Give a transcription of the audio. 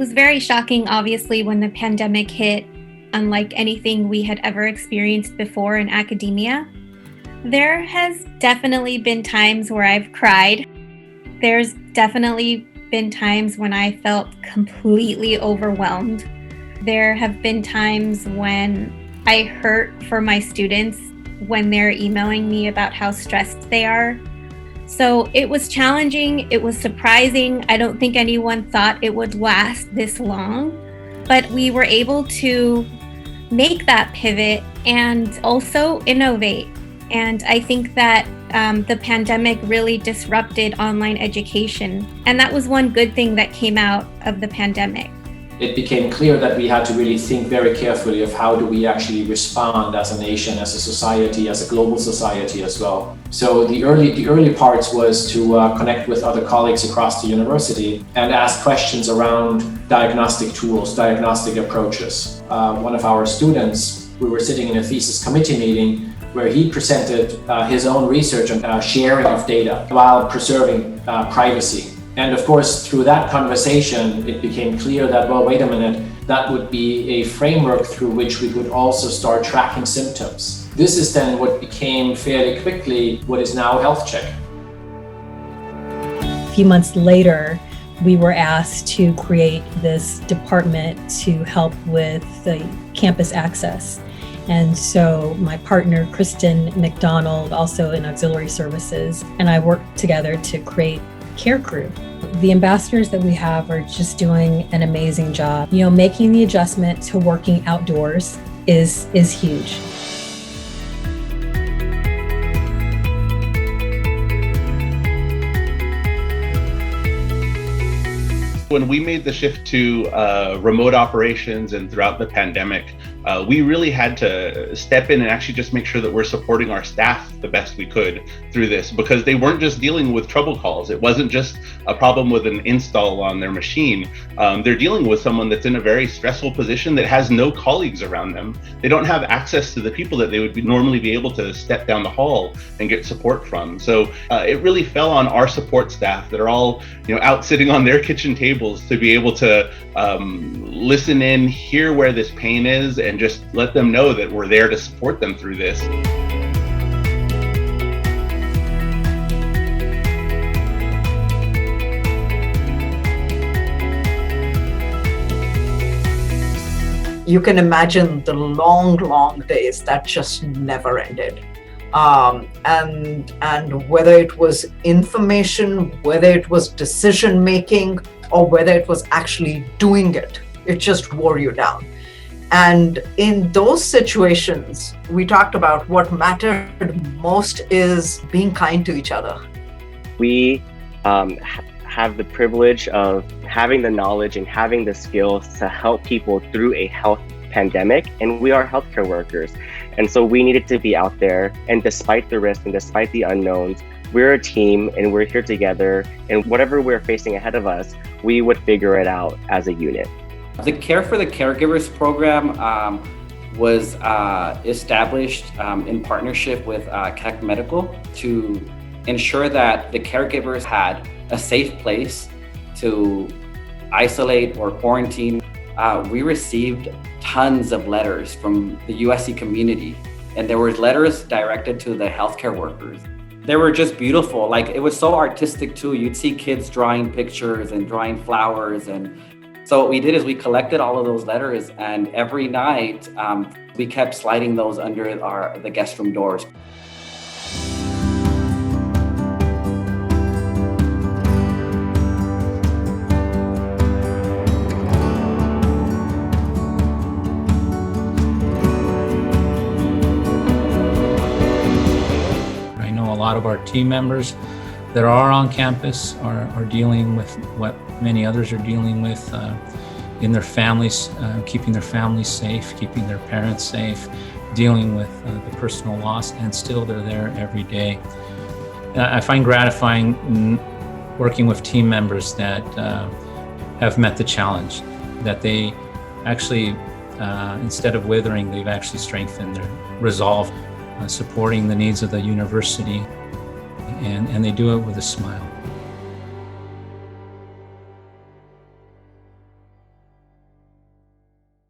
was very shocking, obviously, when the pandemic hit, unlike anything we had ever experienced before in academia. There has definitely been times where I've cried. There's definitely been times when I felt completely overwhelmed. There have been times when I hurt for my students when they're emailing me about how stressed they are. So it was challenging, it was surprising. I don't think anyone thought it would last this long, but we were able to make that pivot and also innovate. And I think that the pandemic really disrupted online education. And that was one good thing that came out of the pandemic. It became clear that we had to really think very carefully of how do we actually respond as a nation, as a society, as a global society as well. So the early parts was to connect with other colleagues across the university and ask questions around diagnostic tools, diagnostic approaches. One of our students, we were sitting in a thesis committee meeting where he presented his own research on sharing of data while preserving privacy. And of course, through that conversation, it became clear that, well, wait a minute, that would be a framework through which we could also start tracking symptoms. This is then what became fairly quickly what is now Health Check. A few months later, we were asked to create this department to help with the campus access. And so my partner, Kristen McDonald, also in auxiliary services, and I worked together to create Care Crew. The ambassadors that we have are just doing an amazing job. You know, making the adjustment to working outdoors is huge. When we made the shift to remote operations and throughout the pandemic, we really had to step in and actually just make sure that we're supporting our staff the best we could through this, because they weren't just dealing with trouble calls. It wasn't just a problem with an install on their machine. They're dealing with someone that's in a very stressful position that has no colleagues around them. They don't have access to the people that they would normally be able to step down the hall and get support from. So it really fell on our support staff that are all, out sitting on their kitchen tables to be able to listen in, hear where this pain is, and just let them know that we're there to support them through this. You can imagine the long days that just never ended. And whether it was information, whether it was decision making, or whether it was actually doing it, it just wore you down. And in those situations, we talked about what mattered most is being kind to each other. We have the privilege of having the knowledge and having the skills to help people through a health pandemic, and we are healthcare workers. And so we needed to be out there, and despite the risk and despite the unknowns, we're a team and we're here together, and whatever we're facing ahead of us, we would figure it out as a unit. The Care for the Caregivers program was established in partnership with Keck Medical to ensure that the caregivers had a safe place to isolate or quarantine. We received tons of letters from the USC community, and there were letters directed to the healthcare workers. They were just beautiful. Like, it was so artistic too. You'd see kids drawing pictures and drawing flowers. And so what we did is we collected all of those letters, and every night we kept sliding those under the guest room doors. A lot of our team members that are on campus are dealing with what many others are dealing with in their families, keeping their families safe, keeping their parents safe, dealing with the personal loss, and still they're there every day. I find gratifying working with team members that have met the challenge, that they actually, instead of withering, they've actually strengthened their resolve, supporting the needs of the university, and they do it with a smile.